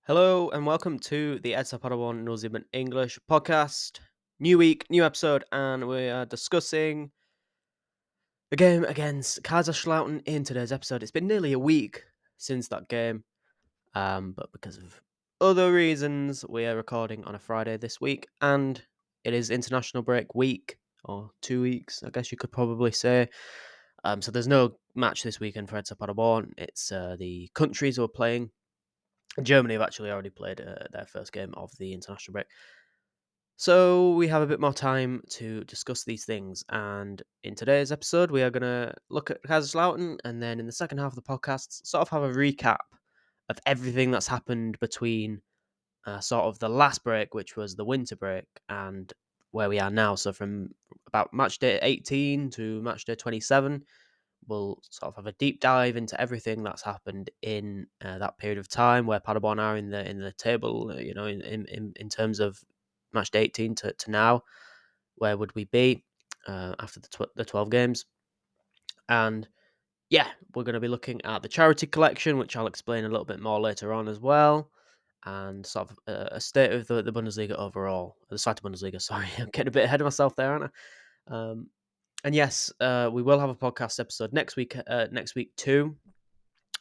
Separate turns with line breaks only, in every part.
Hello and welcome to the SCP Paderborn New Zealand English podcast. New week, new episode, and we are discussing the game against Kaiserslaurern in today's episode. It's been nearly a week since that game, but because of other reasons, we are recording on a Friday this week, and it is international break week, or 2 weeks, I guess you could probably say. So there's no match this weekend for SCP Paderborn. It's the countries who are playing. Germany have actually already played their first game of the international break. So we have a bit more time to discuss these things. And in today's episode, we are going to look at Kaiserslautern, and then in the second half of the podcast, sort of have a recap of everything that's happened between sort of the last break, which was the winter break, and where we are now. So from about match day 18 to match day 27, we'll sort of have a deep dive into everything that's happened in that period of time where Paderborn are in the table. In terms of match day 18 to now, where would we be after the 12 games? And yeah, we're going to be looking at the charity collection, which I'll explain a little bit more later on as well, and sort of a state of the Bundesliga overall, the Zweite Bundesliga. Sorry, I'm getting a bit ahead of myself there, aren't I? And yes, we will have a podcast episode next week. Next week too,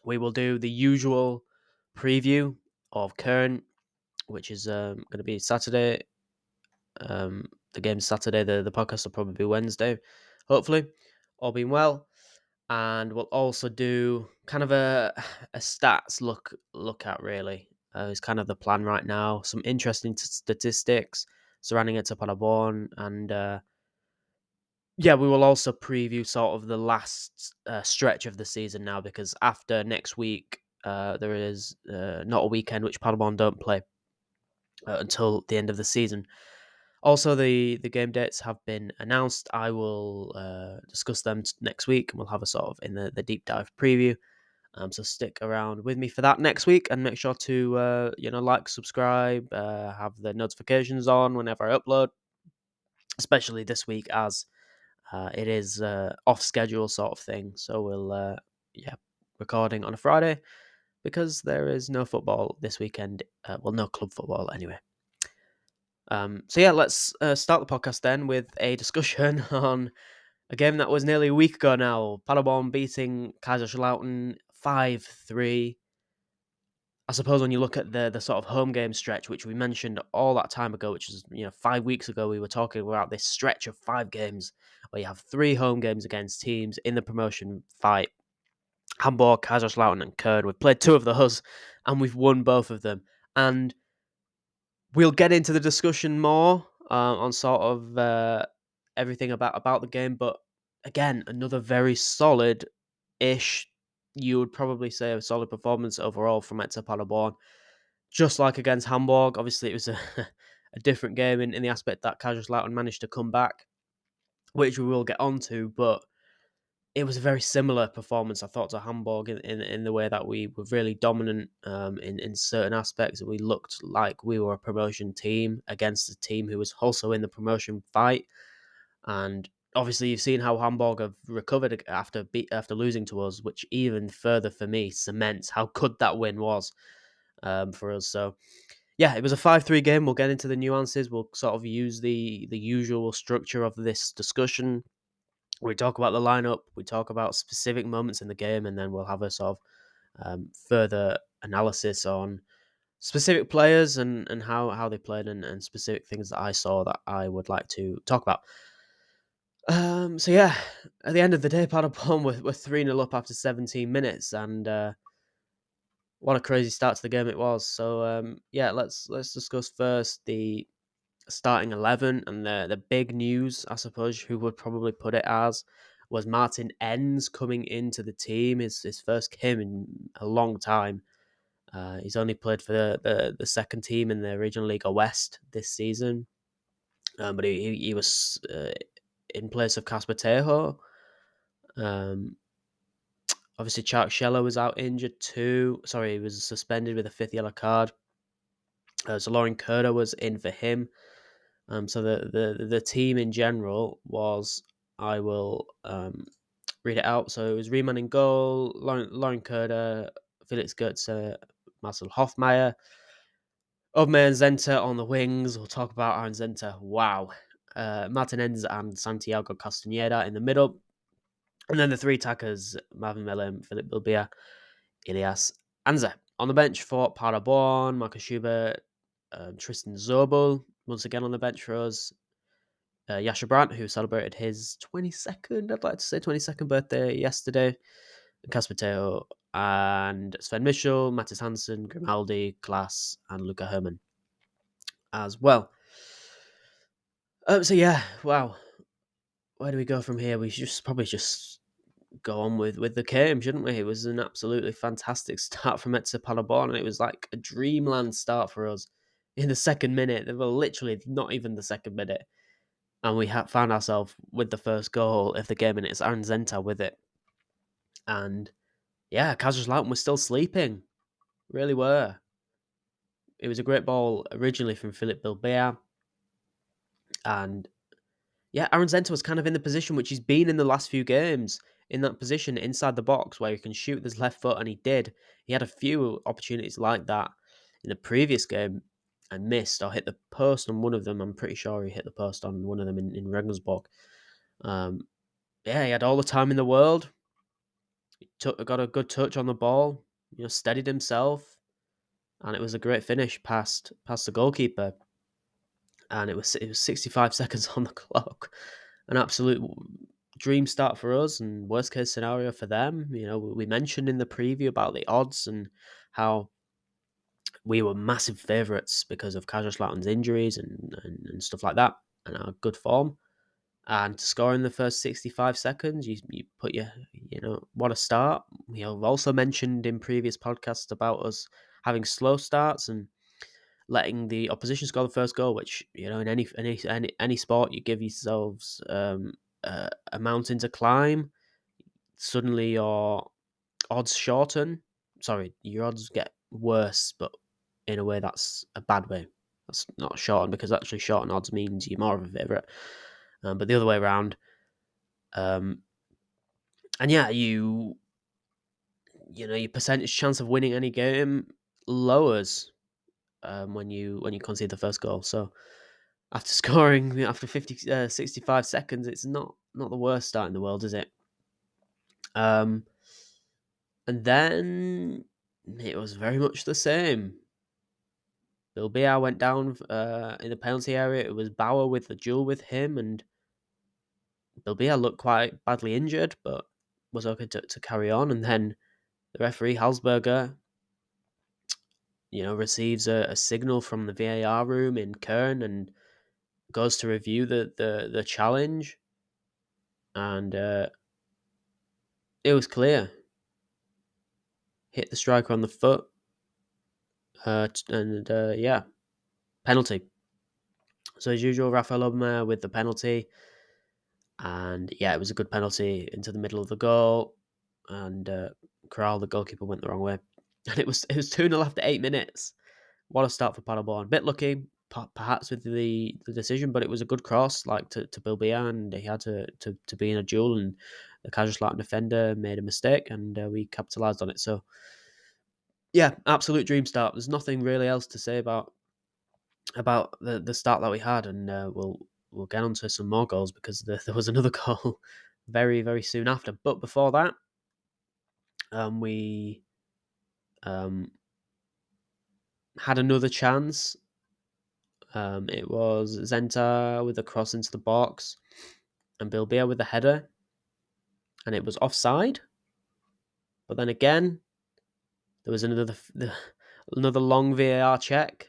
we will do the usual preview of Kern, which is going to be Saturday. The game's Saturday. The podcast will probably be Wednesday, hopefully, all being well. And we'll also do kind of a stats look at really. Is kind of the plan right now. Some interesting statistics surrounding it to Paderborn, and yeah, we will also preview sort of the last stretch of the season now, because after next week, there is not a weekend which Paderborn don't play until the end of the season. Also, the game dates have been announced. I will discuss them next week, and we'll have a sort of in the deep dive preview. So stick around with me for that next week, and make sure to like, subscribe, have the notifications on whenever I upload, especially this week as it is off schedule sort of thing. So we'll recording on a Friday because there is no football this weekend. No club football anyway. So yeah, let's start the podcast then with a discussion on a game that was nearly a week ago now. Paderborn beating Kaiserslautern 5-3. I suppose when you look at the sort of home game stretch, which we mentioned all that time ago, which is 5 weeks ago, we were talking about this stretch of 5 games where you have 3 home games against teams in the promotion fight. Hamburg, Kaiserslautern, and Köln. We've played 2 of those, and we've won both of them. And we'll get into the discussion more on sort of everything about the game. But again, another very solid-ish, you would probably say a solid performance overall from SC Paderborn. Just like against Hamburg, obviously it was a, a different game in the aspect that Kaiserslautern managed to come back, which we will get onto, but it was a very similar performance, I thought, to Hamburg in the way that we were really dominant in certain aspects. We looked like we were a promotion team against a team who was also in the promotion fight. And obviously you've seen how Hamburg have recovered after losing to us, which even further for me cements how good that win was for us. So yeah, it was a 5-3 game. We'll get into the nuances. We'll sort of use the usual structure of this discussion. We talk about the lineup, we talk about specific moments in the game, and then we'll have a sort of further analysis on specific players and how they played, and specific things that I saw that I would like to talk about. So yeah, at the end of the day, Paderborn were 3-0 up after 17 minutes, and what a crazy start to the game it was. So yeah, let's discuss first the starting 11, and the big news, I suppose, who would probably put it as, was Martin Enns coming into the team. His first game in a long time. He's only played for the second team in the Regional Liga West this season, but he was in place of Kasper Teho. Obviously, Chark Scheller was out injured too. Sorry, he was suspended with a 5th yellow card. So Lauren Kerder was in for him. So the team in general was, I will read it out. So it was Riemann in goal, Lauren Kerder, Felix Goetze, Marcel Hofmeier, Obme and Zenta on the wings. We'll talk about Aaron Zenta. Wow. Martinez and Santiago Castañeda in the middle. And then the three attackers, Marvin Melem, Philip Bilbia, Ilias Anza. On the bench for Paderborn, Marcus Schubert, Tristan Zobel, once again on the bench for us. Yasha Brandt, who celebrated his 22nd, I'd like to say 22nd birthday yesterday. Casper Teo and Sven Michel, Mattis Hansen, Grimaldi, Glass, and Luca Hermann as well. So yeah, wow. Where do we go from here? We should probably just go on with the game, shouldn't we? It was an absolutely fantastic start from FC Paderborn, and it was like a dreamland start for us. In the second minute, they were literally not even the second minute, and we found ourselves with the first goal of the game, and it's Aaron Zenta with it. And yeah, Kaiserslautern was still sleeping, really were. It was a great ball originally from Philip Bilbao, and yeah, Aaron Zenta was kind of in the position which he's been in the last few games, in that position inside the box where he can shoot with his left foot, and he did. He had a few opportunities like that in the previous game and missed or hit the post on one of them. I'm pretty sure he hit the post on one of them in Regensburg. Yeah, he had all the time in the world. He got a good touch on the ball, steadied himself, and it was a great finish past the goalkeeper. And it was 65 seconds on the clock. An absolute dream start for us and worst case scenario for them. We mentioned in the preview about the odds and how we were massive favourites because of Kaiserslautern's injuries and stuff like that and our good form. And to score in the first 65 seconds, you put what a start. We have also mentioned in previous podcasts about us having slow starts and letting the opposition score the first goal, which in any sport you give yourselves a mountain to climb. Suddenly your odds shorten. Sorry, your odds get worse, but in a way that's a bad way. That's not shorten, because actually shorten odds means you're more of a favourite, but the other way around. And yeah, your percentage chance of winning any game lowers when you concede the first goal. So after scoring after 65 seconds, it's not the worst start in the world, is it? And then it was very much the same. Bilbao went down in the penalty area. It was Bauer with the duel with him, and Bilbao looked quite badly injured, but was okay to carry on. And then the referee, Halsberger, receives a signal from the VAR room in Kern and goes to review the challenge. And it was clear. Hit the striker on the foot. Yeah, penalty. So as usual, Rafael Obama with the penalty. And yeah, it was a good penalty into the middle of the goal. And Corral, the goalkeeper, went the wrong way. And it was 2-0 after 8 minutes. What a start for Paderborn. Bit lucky, perhaps, with the decision, but it was a good cross, like to Bilbao, and he had to be in a duel, and the Kaiserslautern defender made a mistake, and we capitalised on it. So yeah, absolute dream start. There's nothing really else to say about the start that we had, and we'll get onto some more goals because there was another goal very, very soon after. But before that, we had another chance. It was Zenta with a cross into the box and Bilbao with the header, and it was offside. But then again, there was another long VAR check,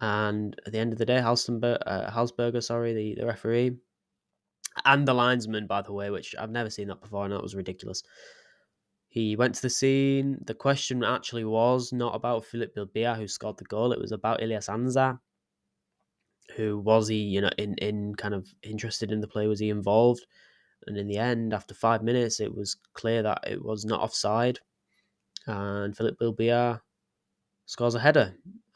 and at the end of the day, Halsberger, the referee, and the linesman, by the way, which I've never seen that before, and that was ridiculous. He went to the scene. The question actually was not about Philip Bilbao, who scored the goal. It was about Ilias Anza. Who was he, in kind of interested in the play? Was he involved? And in the end, after 5 minutes, it was clear that it was not offside. And Philip Bilbao scores a header.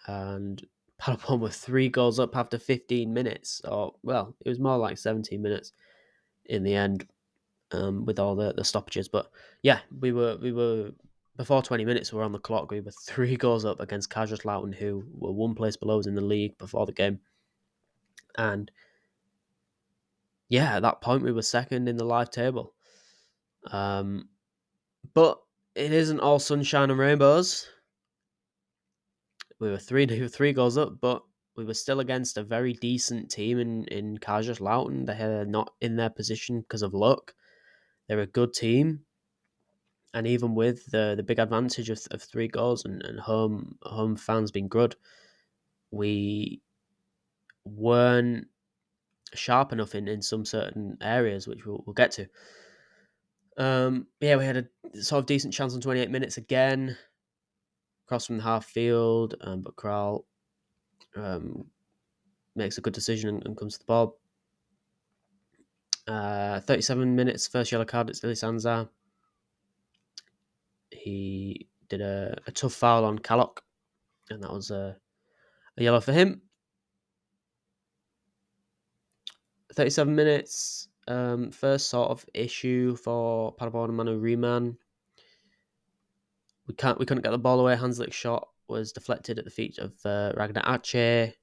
And Paderborn were 3 goals up after 15 minutes. Or, well, it was more like 17 minutes in the end, with all the stoppages. But yeah, we were before 20 minutes were on the clock, we were 3 goals up against Kaiserslaurern, who were one place below us in the league before the game. And yeah, at that point, we were second in the live table. But it isn't all sunshine and rainbows. We were 3 goals up, but we were still against a very decent team in Kaiserslautern. They're not in their position because of luck. They're a good team. And even with the big advantage of 3 goals and home fans being good, we weren't sharp enough in some certain areas, which we'll get to. Yeah, we had a sort of decent chance on 28 minutes again, cross from the half field, but Kral makes a good decision and comes to the ball. 37 minutes, first yellow card, it's Lily Sanzar. He did a tough foul on Kalok, and that was a yellow for him. 37 minutes, first sort of issue for Paderborn and Manu Riemann. We couldn't get the ball away. Hanslick's shot was deflected at the feet of Ragnar Ache,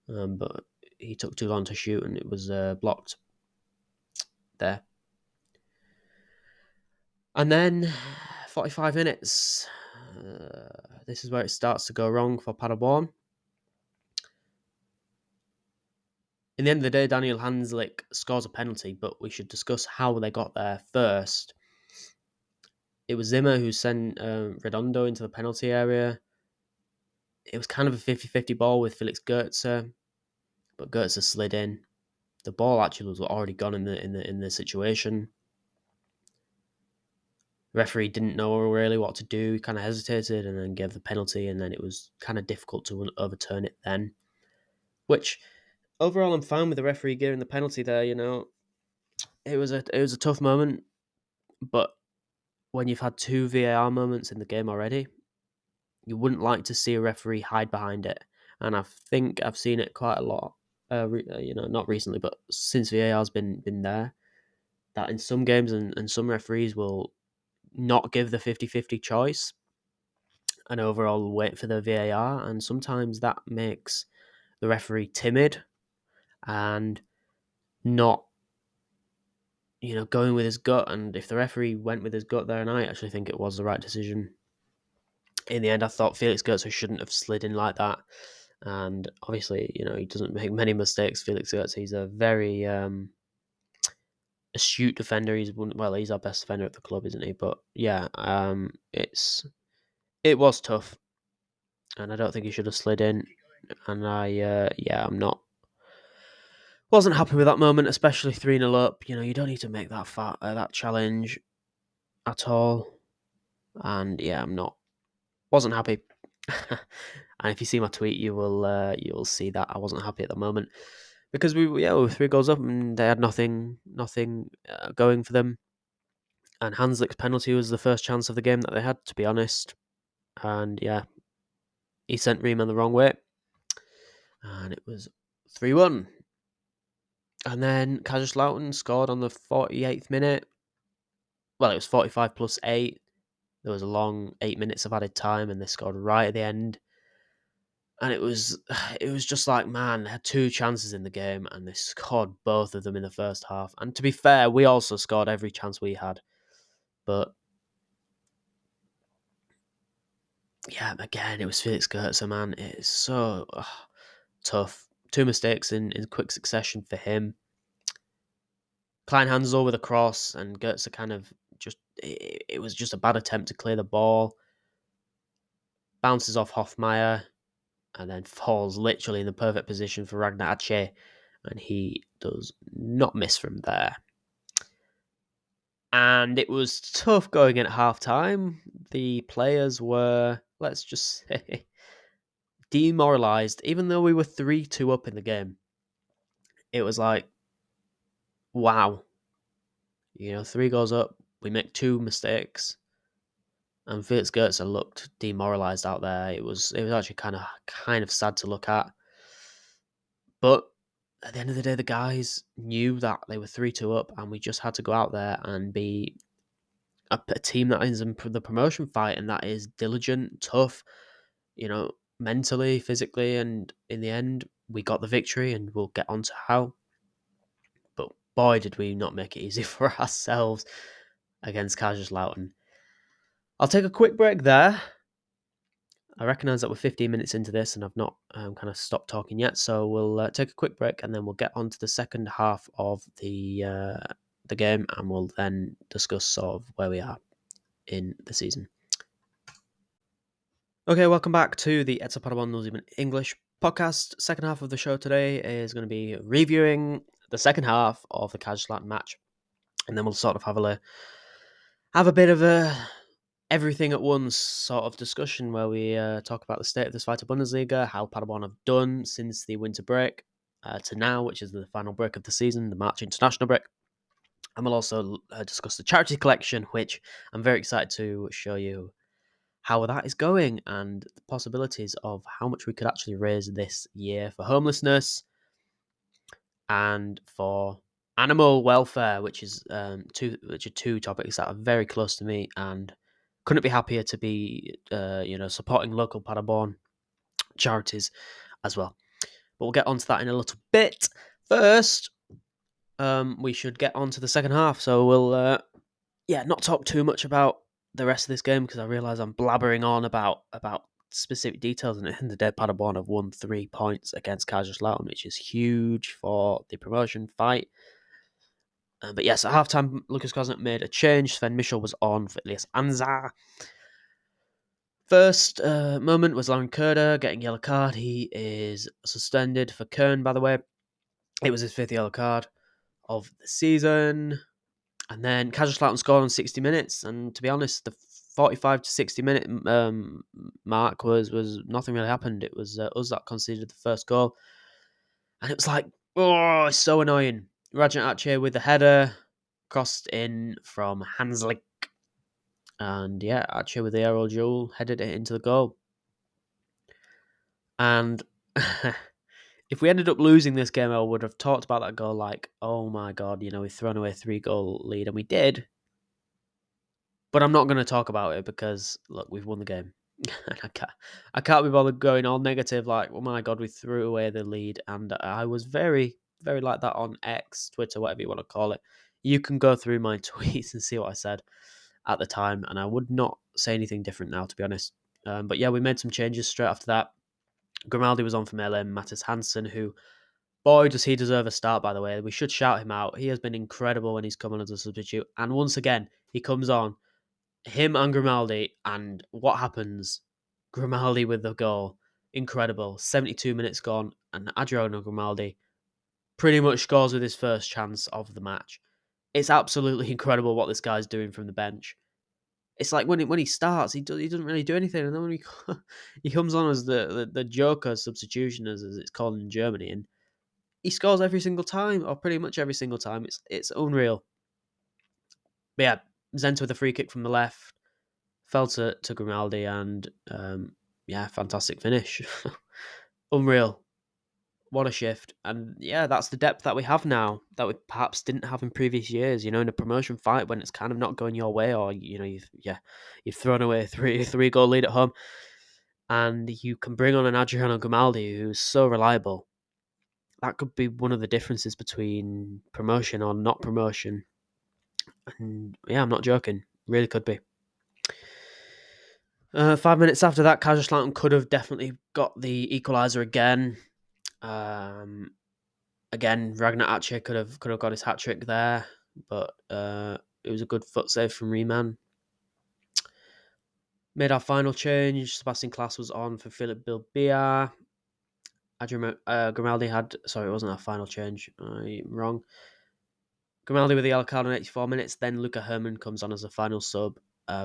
but he took too long to shoot and it was blocked there. And then 45 minutes. This is where it starts to go wrong for Paderborn. In the end of the day, Daniel Hanslick scores a penalty, but we should discuss how they got there first. It was Zimmer who sent Redondo into the penalty area. It was kind of a 50-50 ball with Felix Goetze, but Goetze slid in. The ball actually was already gone in the situation. The referee didn't know really what to do. He kind of hesitated and then gave the penalty, and then it was kind of difficult to overturn it then. Which, overall, I'm fine with the referee giving the penalty there. You know, it was a tough moment, but when you've had 2 VAR moments in the game already, you wouldn't like to see a referee hide behind it. And I think I've seen it quite a lot. Not recently, but since VAR's been there, that in some games and some referees will not give the 50-50 choice and overall wait for the VAR, and sometimes that makes the referee timid and not, going with his gut. And if the referee went with his gut there, and I actually think it was the right decision. In the end, I thought Felix Goetze shouldn't have slid in like that. And obviously, he doesn't make many mistakes. Felix Goetze, he's a very astute defender. He's our best defender at the club, isn't he? But yeah, it was tough, and I don't think he should have slid in. And wasn't happy with that moment, especially 3-0 up. You don't need to make that challenge at all. And yeah, wasn't happy. And if you see my tweet, you'll see that I wasn't happy at the moment because we were 3 goals up and they had nothing going for them. And Hanslick's penalty was the first chance of the game that they had, to be honest. And yeah, he sent Riemann the wrong way, and it was 3-1. And then Kaiserslautern scored on the 48th minute. Well, it was 45 plus 8. There was a long 8 minutes of added time, and they scored right at the end. And it was just like, man, they had 2 chances in the game, and they scored both of them in the first half. And to be fair, we also scored every chance we had. But yeah, again, it was Felix Goetze, man. It is so tough. 2 mistakes in quick succession for him. Klein Hansel with a cross, and Goetze kind of it was just a bad attempt to clear the ball. Bounces off Hofmeier, and then falls literally in the perfect position for Ragnar Ache, and he does not miss from there. And it was tough going in at half-time. The players were, let's just say, demoralised, even though we were 3-2 up in the game. It was like, wow. 3 goals up, we make 2 mistakes, and Felix Goetze looked demoralised out there. It was actually kind of sad to look at. But at the end of the day, the guys knew that they were 3-2 up, and we just had to go out there and be a team that is in the promotion fight and that is diligent, tough, mentally, physically, and in the end, we got the victory, and we'll get on to how. But boy, did we not make it easy for ourselves against Kaiserslaurern. I'll take a quick break there. I recognise that we're 15 minutes into this and I've not kind of stopped talking yet, so we'll take a quick break and then we'll get on to the second half of the game, and we'll then discuss sort of where we are in the season. Okay, welcome back to the SCP Paderborn New Zealand English podcast. Second half of the show today is going to be reviewing the second half of the Kaiserslautern match, and then we'll sort of have a bit of a everything at once sort of discussion where we talk about the state of the Zweite Bundesliga, how Paderborn have done since the winter break to now, which is the final break of the season, the March international break. And we'll also discuss the charity collection, which I'm very excited to show you how that is going and the possibilities of how much we could actually raise this year for homelessness and for animal welfare, which is two topics that are very close to me, and couldn't be happier to be supporting local Paderborn charities as well. But we'll get onto that in a little bit. First, we should get on to the second half. So we'll not talk too much about the rest of this game because I realise I'm blabbering on about specific details, and at the end of the day, Paderborn have won 3 points against Kaiserslautern, which is huge for the promotion fight. But yes, at halftime, Lucas Kosnick made a change. Sven Michel was on for Elias Anza. First moment was Lauren Kerder getting yellow card. He is suspended for Kern, by the way. It was his 5th yellow card of the season. And then Kaiserslautern scored in 60 minutes. And to be honest, the 45 to 60 minute mark was nothing really happened. It was us that conceded the first goal. And it was like, oh, it's so annoying. Rajan Ache with the header, crossed in from Hanslik. And yeah, Ache with the aerial duel headed it into the goal. And if we ended up losing this game, I would have talked about that goal like, oh my God, we've thrown away a 3-goal lead, and we did. But I'm not going to talk about it because, look, we've won the game. I can't be bothered going all negative like, oh my God, we threw away the lead. And I was very, very like that on X, Twitter, whatever you want to call it. You can go through my tweets and see what I said at the time, and I would not say anything different now, to be honest. But yeah, we made some changes straight after that. Grimaldi was on for Melem, Mattis Hansen, who, boy, does he deserve a start, by the way. We should shout him out. He has been incredible when he's come on as a substitute. And once again, he comes on, him and Grimaldi, and what happens? Grimaldi with the goal. Incredible. 72 minutes gone, and Adriano Grimaldi pretty much scores with his first chance of the match. It's absolutely incredible what this guy's doing from the bench. It's like when he starts, he doesn't really do anything, and then when he comes on as the Joker substitution, as it's called in Germany, and he scores every single time, or pretty much every single time. It's unreal. But yeah, Zenta with a free kick from the left, fell to Grimaldi, and fantastic finish. Unreal. What a shift. And yeah, that's the depth that we have now that we perhaps didn't have in previous years, in a promotion fight when it's kind of not going your way, or you've thrown away a 3-goal lead at home, and you can bring on an Adriano Grimaldi who's so reliable. That could be one of the differences between promotion or not promotion. And yeah, I'm not joking. Really could be. 5 minutes after that, Kaiserslautern could have definitely got the equaliser again. Again, Ragnar Ache could have got his hat trick there, but it was a good foot save from Riemann. Made our final change. Sebastian Klaas was on for Philip Bilbia. Grimaldi had... Sorry, it wasn't our final change. I'm wrong. Grimaldi with the yellow card in 84 minutes. Then Luca Hermann comes on as a final sub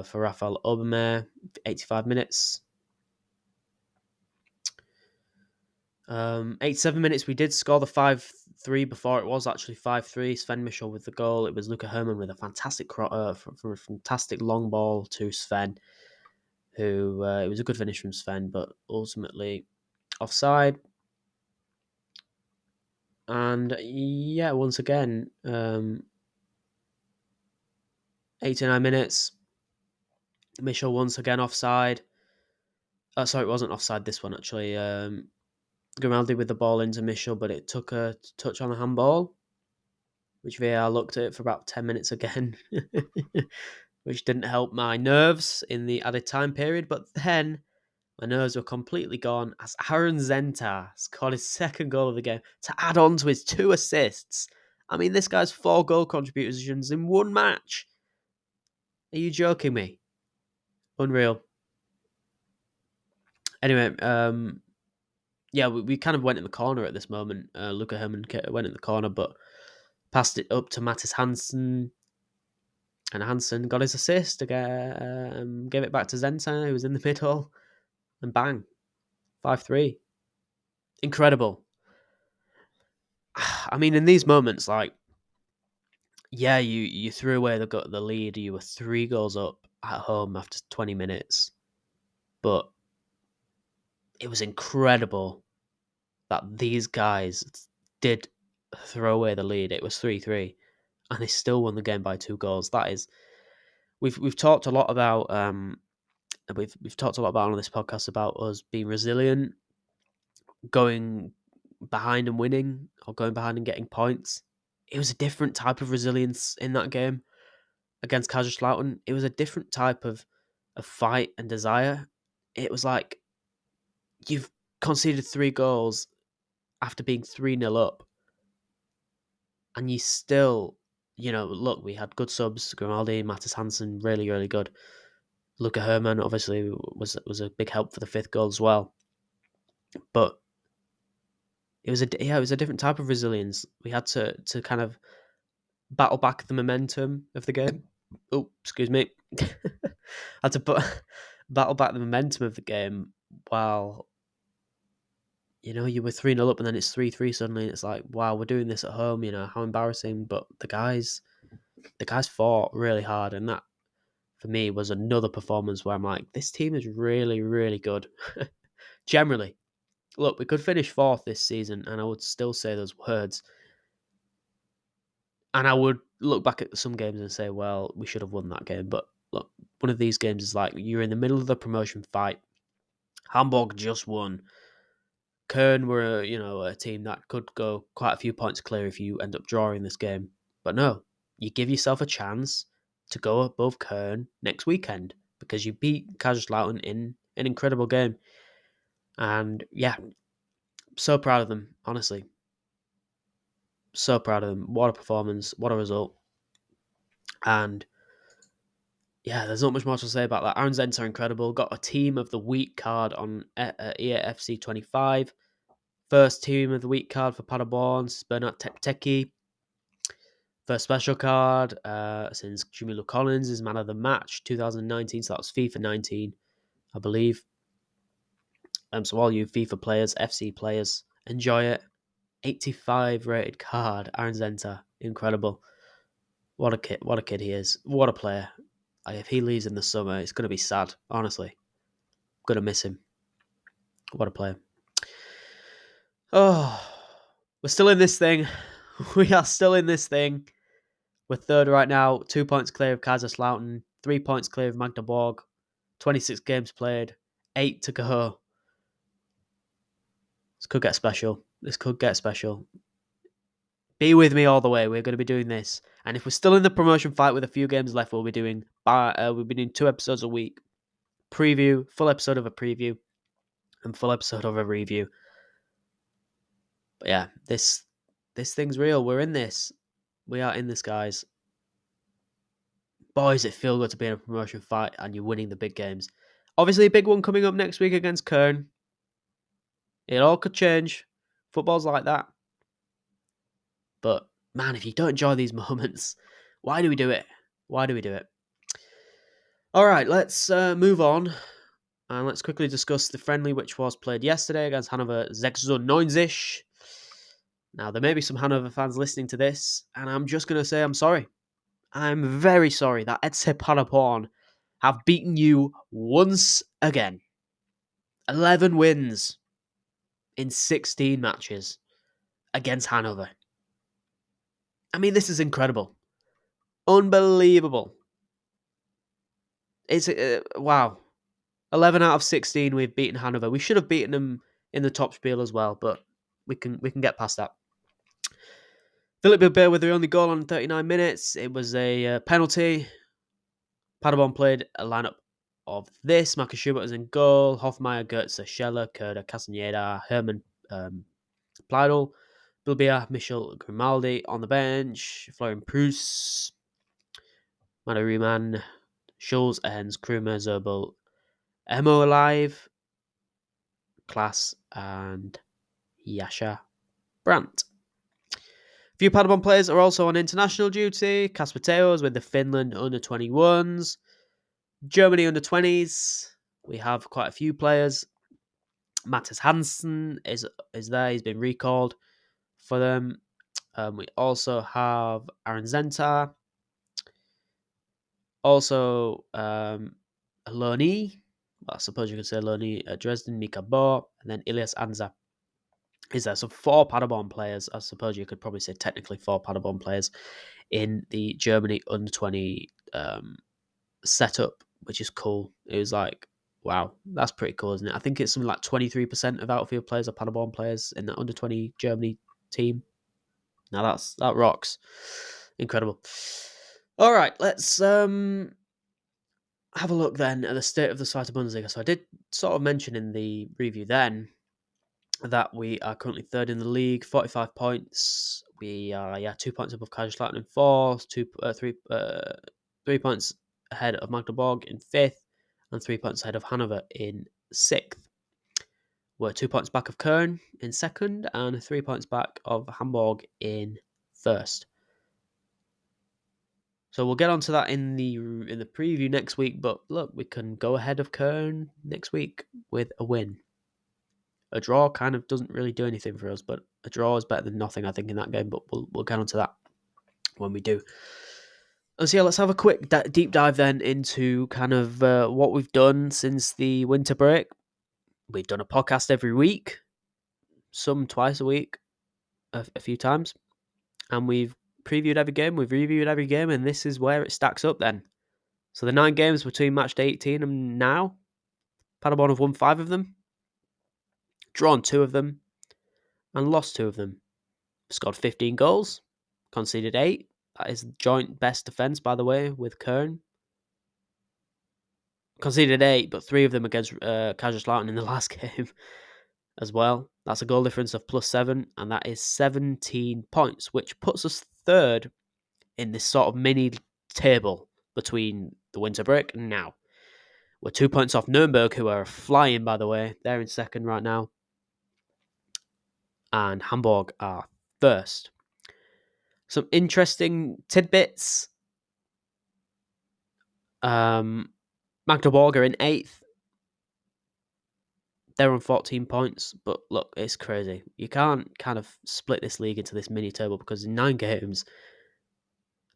for Rafael Obermeier, 85 minutes. 87 minutes, we did score the 5-3 before it was actually 5-3. Sven Michel with the goal. It was Luca Hermann with a fantastic from a fantastic long ball to Sven, who it was a good finish from Sven, but ultimately offside. And yeah, once again, 89 minutes. Michel once again offside. Sorry, it wasn't offside this one, actually. Grimaldi with the ball into Michel, but it took a touch on the handball, which VAR looked at for about 10 minutes again, which didn't help my nerves in the added time period. But then my nerves were completely gone as Aaron Zenta scored his second goal of the game to add on to his 2 assists. I mean, this guy's 4 goal contributions in one match. Are you joking me? Unreal. Anyway, yeah, we kind of went in the corner at this moment. Luca Hermann went in the corner, but passed it up to Mattis Hansen, and Hansen got his assist. Gave it back to Zenta, who was in the middle, and bang, 5-3. Incredible. I mean, in these moments, like, yeah, you threw away the lead. You were 3 goals up at home after 20 minutes, but it was incredible that these guys did throw away the lead. It was 3-3, and they still won the game by 2 goals. That is, we've talked a lot about we've talked a lot about on this podcast about us being resilient, going behind and winning, or going behind and getting points. It was a different type of resilience in that game against Kaiserslaurern. It was a different type of fight and desire. It was like you've conceded 3 goals after being 3-0 up, and you still, look, we had good subs. Grimaldi, Mattis Hansen, really, really good. Luca Hermann obviously was a big help for the 5th goal as well. But it was a different type of resilience. We had to kind of battle back the momentum of the game. Oh, excuse me. Had to battle back the momentum of the game while, you were 3-0 up and then it's 3-3 suddenly. And it's like, wow, we're doing this at home, how embarrassing. But the guys fought really hard, and that, for me, was another performance where I'm like, this team is really, really good. Generally. Look, we could finish 4th this season, and I would still say those words. And I would look back at some games and say, well, we should have won that game. But look, one of these games is like, you're in the middle of the promotion fight. Hamburg just won. Köln were, a team that could go quite a few points clear if you end up drawing this game. But no, you give yourself a chance to go above Köln next weekend because you beat Kaiserslautern in an incredible game. And yeah, so proud of them, honestly. So proud of them. What a performance. What a result. And yeah, there's not much more to say about that. Aaron Zenta are incredible. Got a Team of the Week card on EAFC 25. First Team of the Week card for Paderborn, Bernard Tepteki. First special card since Jamilu Collins is Man of the Match 2019. So that was FIFA 19, I believe. So all you FIFA players, FC players, enjoy it. 85 rated card, Aaron Zenta. Incredible. What a kid he is. What a player. If he leaves in the summer, it's going to be sad, honestly. I'm going to miss him. What a player. Oh, we're still in this thing. We are still in this thing. We're 3rd right now, 2 points clear of Kaiserslautern, 3 points clear of Magdeburg, 26 games played, 8 to go. This could get special. Be with me all the way. We're going to be doing this. And if we're still in the promotion fight with a few games left, we'll be doing 2 episodes a week. Preview, full episode of a preview, and full episode of a review. But yeah, this thing's real. We're in this. We are in this, guys. Boys, it feels good to be in a promotion fight and you're winning the big games. Obviously, a big one coming up next week against Köln. It all could change. Football's like that. But, man, if you don't enjoy these moments, why do we do it? All right, let's move on. And let's quickly discuss the friendly which was played yesterday against Hannover 96. Now, there may be some Hannover fans listening to this, and I'm just going to say I'm sorry. I'm very sorry that SC Paderborn have beaten you once again. 11 wins in 16 matches against Hannover. I mean, this is incredible. Unbelievable. It's wow. 11 out of 16 we've beaten Hanover. We should have beaten them in the top spiel as well, but we can get past that. Philip Bilbao with the only goal on 39 minutes. It was a penalty. Paderborn played a lineup of this. Marcus Schubert was in goal. Hoffmeier, Goetze, Scheller, Kerder, Castaneda, Hermann Pleidel, Bilbia, Michel Grimaldi on the bench. Florian Prus, Manu Riemann, Schulz, Ehens, Krumer, Zobel, Emo Alive, Klaas, and Yasha Brandt. A few Paderborn players are also on international duty. Kasper Teos with the Finland under-21s. Germany under-20s. We have quite a few players. Mattis Hansen is there. He's been recalled for them. We also have Aaron Zenta. Also, Loni. Well, I suppose you could say Loni at Dresden, Mika Bo, and then Ilias Anza is there. So 4 Paderborn players. I suppose you could probably say technically 4 Paderborn players in the Germany under-20 setup, which is cool. It was like, wow, that's pretty cool, isn't it? I think it's something like 23% of outfield players are Paderborn players in the under-20 Germany team. Now that rocks. Incredible. All right, let's have a look then at the state of the Zweite Bundesliga. So I did sort of mention in the review then that we are currently third in the league, 45 points. We are 2 points above Kaiserslautern in fourth, 3 points ahead of Magdeburg in fifth, and 3 points ahead of Hanover in sixth. We're 2 points back of Köln in second, and 3 points back of Hamburg in first. So we'll get onto that in the preview next week. But look, we can go ahead of Köln next week with a win. A draw kind of doesn't really do anything for us, but a draw is better than nothing, I think, in that game. But we'll get onto that when we do. So yeah, let's have a quick deep dive then into kind of what we've done since the winter break. We've done a podcast every week, some twice a week, a few times, and we've previewed every game, we've reviewed every game, and this is where it stacks up then. So the 9 games between match day 18 and now, Paderborn have won 5 of them, drawn 2 of them, and lost 2 of them. Scored 15 goals, conceded 8. That is joint best defence, by the way, with Köln. Conceded 8, but 3 of them against Kaiserslautern in the last game as well. That's a goal difference of +7, and that is 17 points, which puts us third in this sort of mini table between the winter break and now. We're 2 points off Nuremberg, who are flying, by the way. They're in second right now. And Hamburg are first. Some interesting tidbits. Magdeburg are in 8th. They're on 14 points, but look, it's crazy. You can't kind of split this league into this mini table because in 9 games,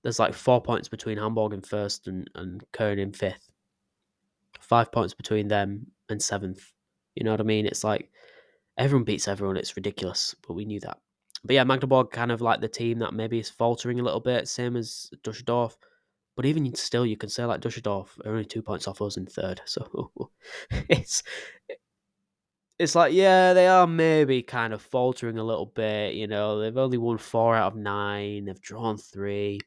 there's like 4 points between Hamburg in first and Köln in 5th. 5 points between them and 7th. You know what I mean? It's like everyone beats everyone. It's ridiculous, but we knew that. But yeah, Magdeburg kind of like the team that maybe is faltering a little bit, same as Düsseldorf. But even still, you can say like Düsseldorf are only 2 points off us in third. So it's like, yeah, they are maybe kind of faltering a little bit. You know, they've only won 4 out of 9. They've drawn 3.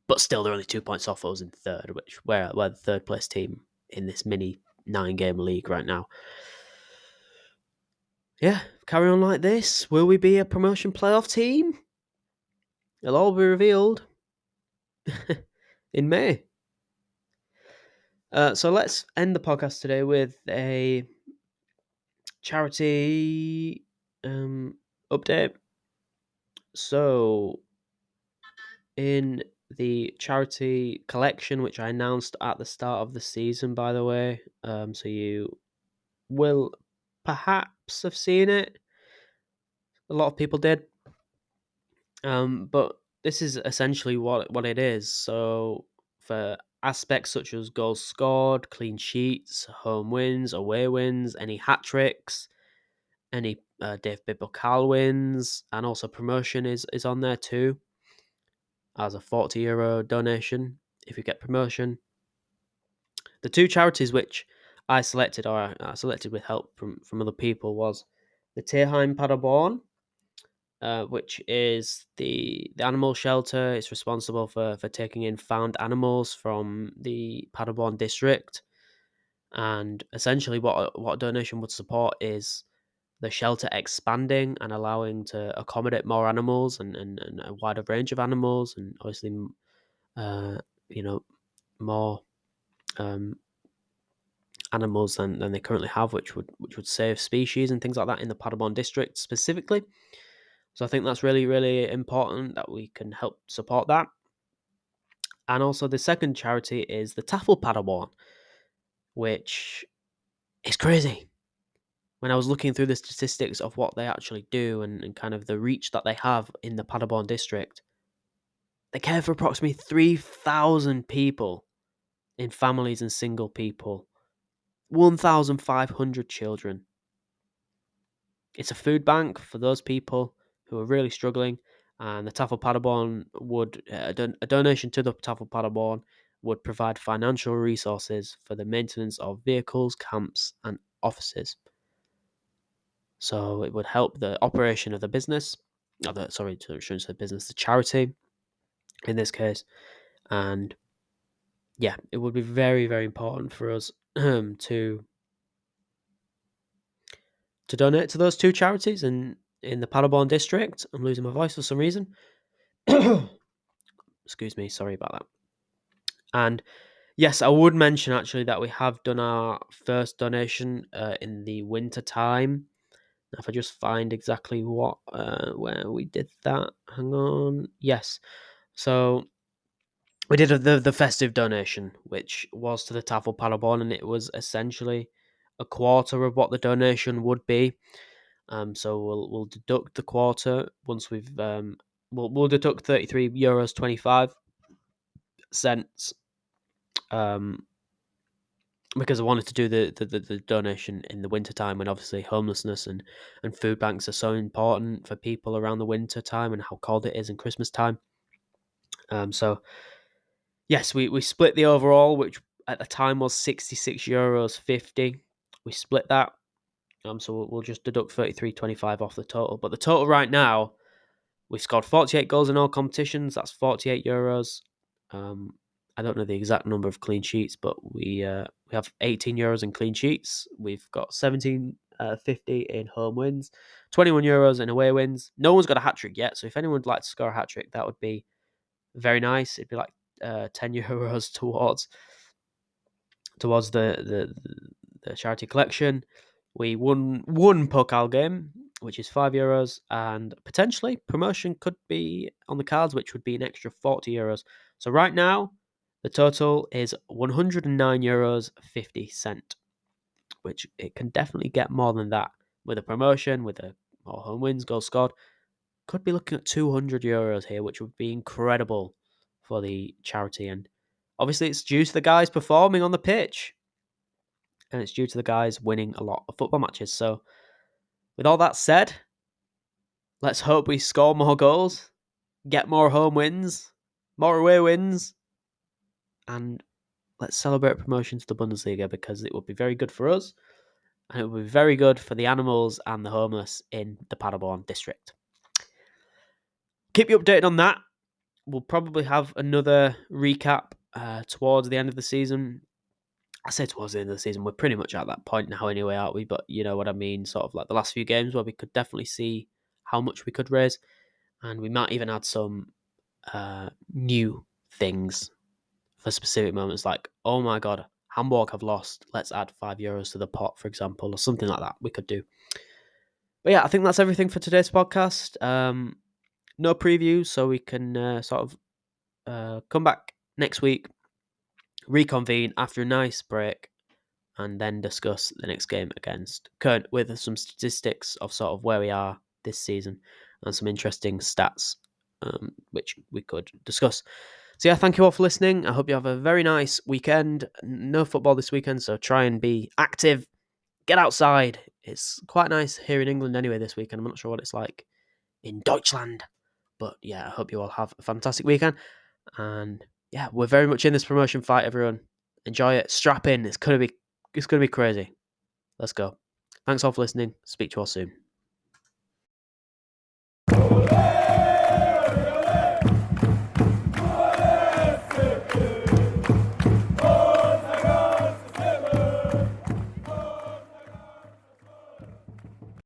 But still, they're only 2 points off us in third, which we're the third place team in this mini 9-game league right now. Yeah, carry on like this. Will we be a promotion playoff team? It'll all be revealed in May. So let's end the podcast today with a charity update. So, in the charity collection, which I announced at the start of the season, by the way, so you will perhaps have seen it. A lot of people did. But this is essentially what it is. So for aspects such as goals scored, clean sheets, home wins, away wins, any hat tricks, any DFB Pokal wins, and also promotion is on there too, as a €40 donation if you get promotion. The two charities which I selected, or I selected with help from other people, was the Tierheim Paderborn, which is the animal shelter. It's responsible for taking in found animals from the Paderborn district. And essentially what a donation would support is the shelter expanding and allowing to accommodate more animals and a wider range of animals, and obviously, you know, more animals than they currently have, which would save species and things like that in the Paderborn district specifically. So I think that's really, really important that we can help support that. And also the second charity is the Tafel Paderborn, which is crazy. When I was looking through the statistics of what they actually do and kind of the reach that they have in the Paderborn district, they care for approximately 3,000 people in families and single people, 1,500 children. It's a food bank for those people who are really struggling, and the Tafel Paderborn would, a donation to the Tafel Paderborn would provide financial resources for the maintenance of vehicles, camps, and offices. So it would help the operation of the business, the charity in this case. And yeah, it would be very, very important for us to donate to those two charities in the Paderborn district. I'm losing my voice for some reason. Excuse me, sorry about that. And yes, I would mention actually that we have done our first donation in the winter time. If I just find exactly where we did that, hang on. Yes, so we did the festive donation, which was to the Tafel Paderborn, and it was essentially a quarter of what the donation would be. So we'll deduct the quarter once we've we'll deduct €33.25 because I wanted to do the donation in the winter time, when obviously homelessness and food banks are so important for people around the winter time and how cold it is in Christmas time. So yes, we split the overall, which at the time was €66.50. We split that. So we'll just deduct 33.25 off the total. But the total right now, we've scored 48 goals in all competitions. That's €48. I don't know the exact number of clean sheets, but we have €18 in clean sheets. We've got 17.50 in home wins, €21 in away wins. No one's got a hat trick yet, so if anyone would like to score a hat trick, that would be very nice. It'd be like €10 towards the charity collection. We won one Pokal game, which is €5, and potentially promotion could be on the cards, which would be an extra €40. So right now, the total is €109.50, which it can definitely get more than that with a promotion, with more home wins, goals scored. Could be looking at €200 here, which would be incredible for the charity. And obviously, it's due to the guys performing on the pitch, and it's due to the guys winning a lot of football matches. So, with all that said, let's hope we score more goals, get more home wins, more away wins, and let's celebrate promotion to the Bundesliga, because it would be very good for us, and it would be very good for the animals and the homeless in the Paderborn district. Keep you updated on that. We'll probably have another recap towards the end of the season. I say towards the end of the season, we're pretty much at that point now anyway, aren't we? But you know what I mean, sort of like the last few games where we could definitely see how much we could raise, and we might even add some new things for specific moments, like, oh my god, Hamburg have lost, let's add €5 to the pot, for example, or something like that we could do. But yeah, I think that's everything for today's podcast. No preview, so we can sort of come back next week, reconvene after a nice break, and then discuss the next game against Köln with some statistics of sort of where we are this season and some interesting stats which we could discuss. So yeah, thank you all for listening. I hope you have a very nice weekend. No football this weekend, so try and be active. Get outside. It's quite nice here in England anyway this weekend. I'm not sure what it's like in Deutschland. But yeah, I hope you all have a fantastic weekend. And yeah, we're very much in this promotion fight, everyone. Enjoy it. Strap in. It's gonna be crazy. Let's go. Thanks all for listening. Speak to you all soon.